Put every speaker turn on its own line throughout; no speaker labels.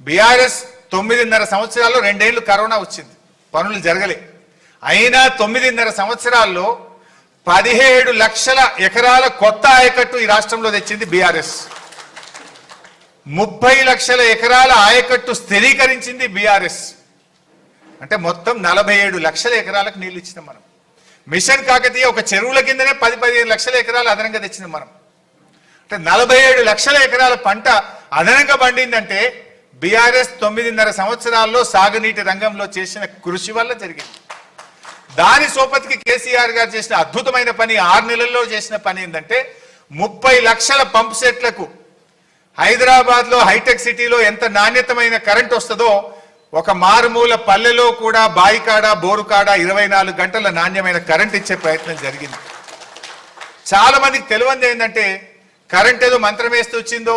BRS 9.5 సంవత్సరాల్లో 2 ఏళ్లు corona వచ్చింది, పనులు జరగలే. అయినా 9.5 సంవత్సరాల్లో 17 లక్షల ఎకరాల కొత్త ఆయకట్టు ఈ రాష్ట్రంలో తెచ్చింది బీఆర్ఎస్. 30 లక్షల ఎకరాల ఆయకట్టు స్థిరీకరించింది బీఆర్ఎస్. అంటే మొత్తం 47 లక్షల ఎకరాలకు నీళ్లు ఇచ్చినాం మనం. మిషన్ కాకతీయ ఒక చెరువుల కిందనే 10-15 లక్షల ఎకరాలు అదనంగా తెచ్చినాం మనం. అంటే 47 లక్షల ఎకరాల పంట అదనంగా పండిందంటే బీఆర్ఎస్ 9.5 సంవత్సరాల్లో సాగునీటి రంగంలో చేసిన కృషి వల్ల జరిగింది. దాని సోపతికి కేసీఆర్ గారు చేసిన అద్భుతమైన పని, 6 నెలల్లో చేసిన పని ఏంటంటే 30 లక్షల పంప్ సెట్లకు హైదరాబాద్ లో హైటెక్ సిటీలో ఎంత నాణ్యతమైన కరెంట్ వస్తుందో ఒక మారుమూల పల్లెలో కూడా బాయికాడ బోరుకాడ 24 గంటల నాణ్యమైన కరెంట్ ఇచ్చే ప్రయత్నం జరిగింది. చాలా మందికి తెలియంది ఏంటంటే కరెంట్ ఏదో మంత్రం వేస్తూ వచ్చిందో,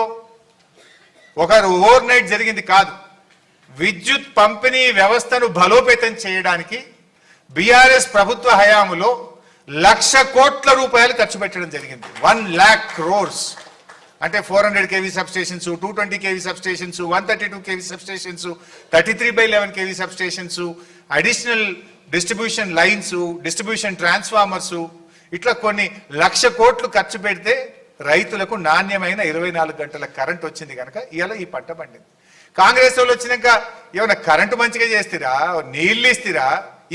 ఒక ఓవర్ నైట్ జరిగింది కాదు. విద్యుత్ పంపిణీ వ్యవస్థను బలోపేతం చేయడానికి బీఆర్ఎస్ ప్రభుత్వ హయాములో 1,00,000 కోట్ల రూపాయలు ఖర్చు పెట్టడం జరిగింది. 1 lakh crores. అంటే 400 kV substations, 220 kV substations, 132 kV substations, 33/11 kV substations, additional distribution lines, distribution transformers, ఇట్లా కొన్ని 1,00,000 కోట్లు ఖర్చు పెడితే రైతులకు నాణ్యమైన 24 గంటల కరెంట్ వచ్చింది కనుక ఇవాళ ఈ పంట పండింది. కాంగ్రెస్ వాళ్ళు వచ్చినాక ఏమైనా కరెంటు మంచిగా చేస్తారా, నీళ్ళు ఇస్తారా?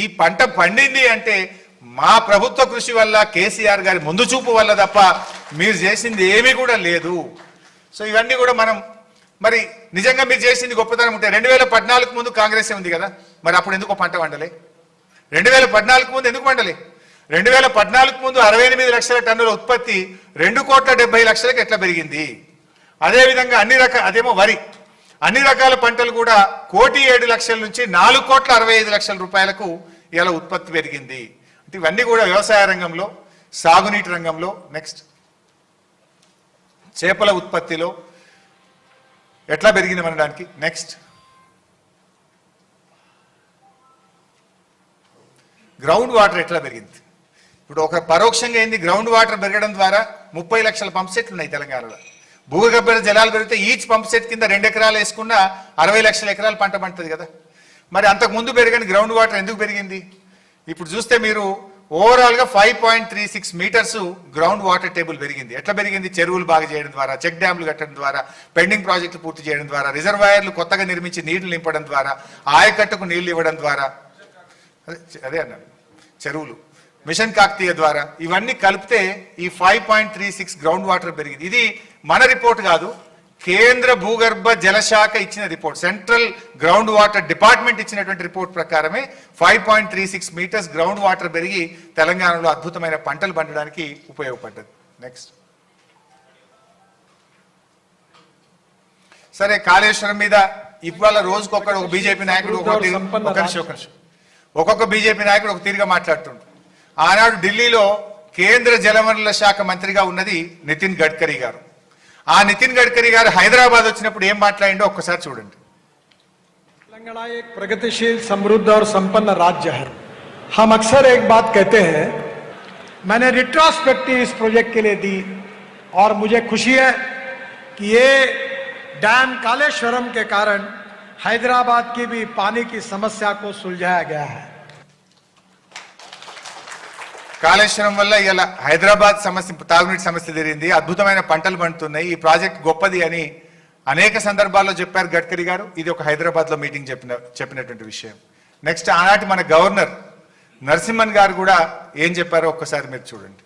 ఈ పంట పండింది అంటే మా ప్రభుత్వ కృషి వల్ల, కేసీఆర్ గారి ముందు చూపు వల్ల తప్ప మీరు చేసింది ఏమీ కూడా లేదు. సో ఇవన్నీ కూడా మనం మరి నిజంగా మీరు చేసింది గొప్పతనం ఉంటే 2014 ముందు కాంగ్రెస్ ఉంది కదా, మరి అప్పుడు ఎందుకు పంట పండలే? 2014 ముందు ఎందుకు పండలే? 2014 ముందు 68 లక్షల టన్నుల ఉత్పత్తి 2,70,00,000కి ఎట్లా పెరిగింది? అదేవిధంగా అదేమో వరి, అన్ని రకాల పంటలు కూడా 1,07,00,000 నుంచి 4,65,00,000 రూపాయలకు ఇలా ఉత్పత్తి పెరిగింది. అంటే ఇవన్నీ కూడా వ్యవసాయ రంగంలో, సాగునీటి రంగంలో, నెక్స్ట్ చేపల ఉత్పత్తిలో ఎట్లా పెరిగింది అనడానికి, నెక్స్ట్ గ్రౌండ్ వాటర్ ఎట్లా పెరిగింది. ఇప్పుడు ఒక పరోక్షంగా ఏంది, గ్రౌండ్ వాటర్ పెరగడం ద్వారా 30 లక్షల పంప్ సెట్లు ఉన్నాయి తెలంగాణలో. భూగర్భ జలాలు పెరిగితే ఈచ్ పంప్ సెట్ కింద 2 ఎకరాలు వేసుకున్నా 60 లక్షల ఎకరాలు పంట పండుతుంది కదా. మరి అంతకు ముందు పెరగని గ్రౌండ్ వాటర్ ఎందుకు పెరిగింది? ఇప్పుడు చూస్తే మీరు ఓవరాల్ గా 5.36 మీటర్స్ గ్రౌండ్ వాటర్ టేబుల్ పెరిగింది. ఎట్లా పెరిగింది? చెరువులు బాగా చేయడం ద్వారా, చెక్ డ్యాంలు కట్టడం ద్వారా, పెండింగ్ ప్రాజెక్టులు పూర్తి చేయడం ద్వారా, రిజర్వాయర్లు కొత్తగా నిర్మించి నీళ్లు నింపడం ద్వారా, ఆయకట్టుకు నీళ్లు ఇవ్వడం ద్వారా, అదే అన్నాను చెరువులు, మిషన్ కాకతీయ ద్వారా, ఇవన్నీ కలిపితే ఈ 5.36 గ్రౌండ్ వాటర్ పెరిగింది. ఇది మన రిపోర్ట్ కాదు, కేంద్ర భూగర్భ జలశాఖ ఇచ్చిన report, central ground water department ఇచ్చినటువంటి రిపోర్ట్ ప్రకారమే 5.36 మీటర్స్ గ్రౌండ్ వాటర్ పెరిగి తెలంగాణలో అద్భుతమైన పంటలు పండడానికి ఉపయోగపడ్డది. నెక్స్ట్ సరే, కాళేశ్వరం మీద ఇవాళ రోజుకొకడు ఒక బీజేపీ నాయకుడు ఒక్కొక్క బీజేపీ నాయకుడు ఒక తీరుగా మాట్లాడుతుండ్రు. ఆనాడు ఢిల్లీలో కేంద్ర జలవనరుల శాఖ మంత్రిగా ఉన్నది నితిన్ గడ్కరీ గారు. ఆ నితిన్ గడ్కరీ గారు హైదరాబాద్ వచ్చినప్పుడు ఏం మాట్లాడిండో ఒక్కసారి చూడండి.
तेलंगाना एक प्रगतिशील, समृद्ध और संपन्न राज्य है. हम अक्सर एक बात कहते हैं, मैंने रिट्रोस्पेक्टिव इस प्रोजेक्ट के लिए दी और मुझे खुशी है कि ये डैम कालेश्वरम के कारण हैदराबाद की भी पानी की समस्या को सुलझाया गया है.
కాళేశ్వరం వల్ల ఇలా హైదరాబాద్ సమస్య, తాగునీటి సమస్య తీరింది, అద్భుతమైన పంటలు పండుతున్నాయి, ఈ ప్రాజెక్ట్ గొప్పది అని అనేక సందర్భాల్లో చెప్పారు గడ్కరీ గారు. ఇది ఒక హైదరాబాద్ లో మీటింగ్ చెప్పినటువంటి విషయం. నెక్స్ట్ ఆనాటి మన గవర్నర్ నరసింహన్ గారు కూడా ఏం చెప్పారో ఒక్కసారి మీరు చూడండి.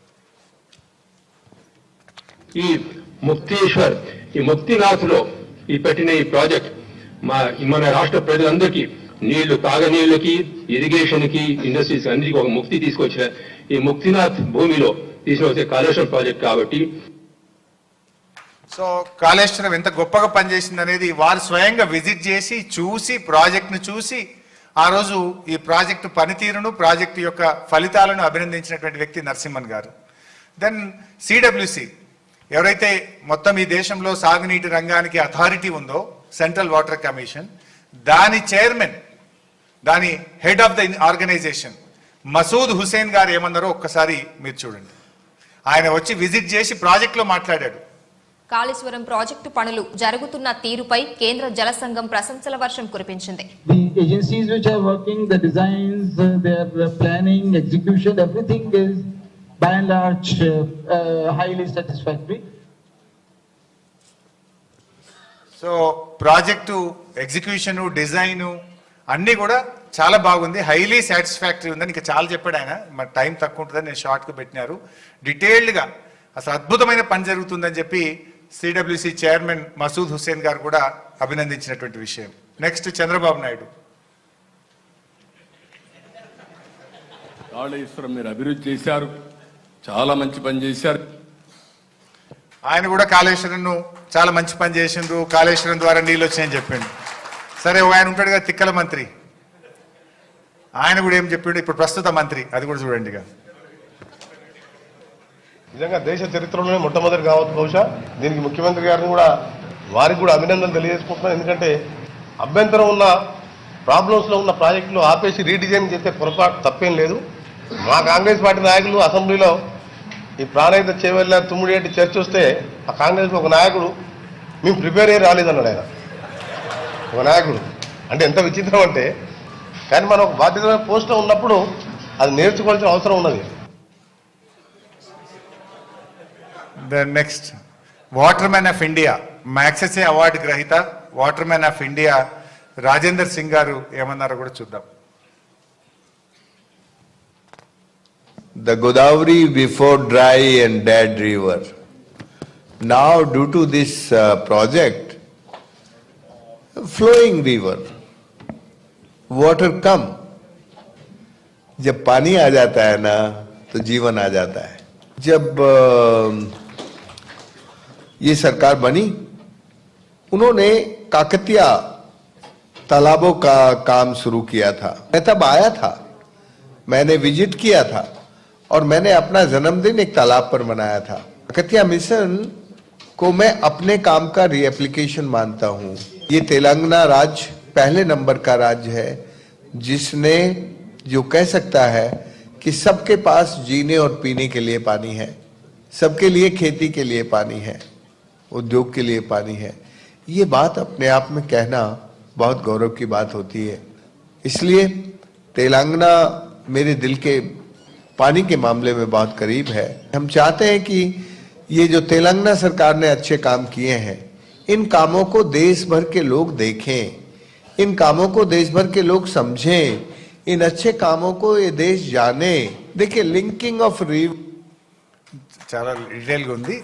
ఈ ముక్తేశ్వర్, ఈ ముక్తినాథ్ లో ఈ పెట్టిన ఈ ప్రాజెక్ట్ మన రాష్ట్ర ప్రజలందరికీ నీళ్లు, తాగనీళ్ళకి, ఇరిగేషన్ కి, ఇండస్ట్రీస్ అన్నిటికీ ఒక ముక్తి తీసుకొచ్చిన ఈ ముక్తినాథ్ భూమిలో తీసుకొచ్చే కాళేశ్వరం ప్రాజెక్ట్ కాబట్టి,
సో కాళేశ్వరం ఎంత గొప్పగా పనిచేసింది అనేది వారు స్వయంగా విజిట్ చేసి చూసి, ప్రాజెక్ట్ను చూసి, ఆ రోజు ఈ ప్రాజెక్టు పనితీరును, ప్రాజెక్టు యొక్క ఫలితాలను అభినందించినటువంటి వ్యక్తి నరసింహన్ గారు. దెన్ సిడబ్ల్యూసి, ఎవరైతే మొత్తం ఈ దేశంలో సాగునీటి రంగానికి అథారిటీ ఉందో, సెంట్రల్ వాటర్ కమిషన్, దాని చైర్మన్, దాని head of the organization Masood Hussain గారు ఏమన్నారో ఒక్కసారి మీరు చూడండి. ఆయన వచ్చి విజిట్ చేసి ప్రాజెక్ట్లో మాట్లాడాడు.
కాళేశ్వరం ప్రాజెక్టు పనులు జరుగుతున్న తీరుపై కేంద్ర జల సంఘం ప్రశంసల వర్షం కురిపించింది.
The agencies which are working, the designs, their planning, execution, everything is by and large highly satisfactory.
So project execution design అన్నీ కూడా చాలా బాగుంది, హైలీ సాటిస్ఫాక్టరీ ఉందని ఇంకా చాలా చెప్పాడు ఆయన. మరి టైం తక్కువ ఉంటుందని నేను షార్ట్గా పెట్టినారు. డీటెయిల్డ్గా అసలు అద్భుతమైన పని జరుగుతుందని చెప్పి సిడబ్ల్యూసి చైర్మన్ మసూద్ హుస్సేన్ గారు కూడా అభినందించినటువంటి విషయం. నెక్స్ట్ చంద్రబాబు నాయుడు.
కాళేశ్వరం మీరు అభివృద్ధి చేశారు, చాలా మంచి పని చేశారు.
ఆయన కూడా కాళేశ్వరంను చాలా మంచి పని చేసిండ్రు, కాళేశ్వరం ద్వారా నీళ్ళు వచ్చాయని చెప్పిండు. సరే ఆయన ఉంటాడు కదా తిక్కల మంత్రి, ఆయన కూడా ఏం చెప్పిండు ఇప్పుడు ప్రస్తుత మంత్రి, అది కూడా చూడండి. ఇక
నిజంగా దేశ చరిత్రలోనే మొట్టమొదటి కావచ్చు బహుశా. దీనికి ముఖ్యమంత్రి గారిని కూడా వారికి కూడా అభినందనలు తెలియజేసుకుంటున్నాను. ఎందుకంటే అభ్యంతరం ఉన్న ప్రాబ్లమ్స్లో ఉన్న ప్రాజెక్టులు ఆపేసి రీడిజైన్ చేస్తే పొరపాటు తప్పేం లేదు. మా కాంగ్రెస్ పార్టీ నాయకులు అసెంబ్లీలో ఈ ప్రాణహిత చేవెళ్ళ తుమ్మిడేటి చర్చ వస్తే ఆ కాంగ్రెస్ ఒక నాయకుడు మేము ప్రిపేర్ అయ్యి రాలేదన్నాడు ఆయన, ఒక నాయకుడు. అంటే ఎంత విచిత్రం అంటే, కానీ మనం ఒక బాధ్యతమైన పోస్ట్లో ఉన్నప్పుడు అది నేర్చుకోవాల్సిన అవసరం ఉన్నది.
Next water man of India Magsaysay award గ్రహీత water man of India Rajender Singh గారు ఏమన్నారో కూడా చూద్దాం.
The Godavari before dry and dead river. Now due to this project, flowing river, water come. जब पानी आ जाता है ना तो जीवन आ जाता है. जब ये सरकार बनी, उन्होंने काकतिया तालाबों का काम शुरू किया था. मैं तब आया था, मैंने विजिट किया था और मैंने अपना जन्मदिन एक तालाब पर मनाया था. काकतिया मिशन को मैं अपने काम का रीएप्लीकेशन मानता हूँ. ये तेलंगाना राज्य पहले नंबर का राज्य है जिसने जो कह सकता है कि सबके पास जीने और पीने के लिए पानी है, सबके लिए खेती के लिए पानी है, उद्योग के लिए पानी है. ये बात अपने आप में कहना बहुत गौरव की बात होती है. इसलिए तेलंगाना मेरे दिल के पानी के मामले में बहुत करीब है. हम चाहते हैं कि ये जो तेलंगाना सरकार ने अच्छे काम किए हैं, इन कामों को देश भर के लोग देखें, इन कामों को देश भर के लोग समझें, इन अच्छे कामों को ये देश जाने. देखिए लिंकिंग ऑफ रिव
చాలా డీటెయిల్గా ఉంది.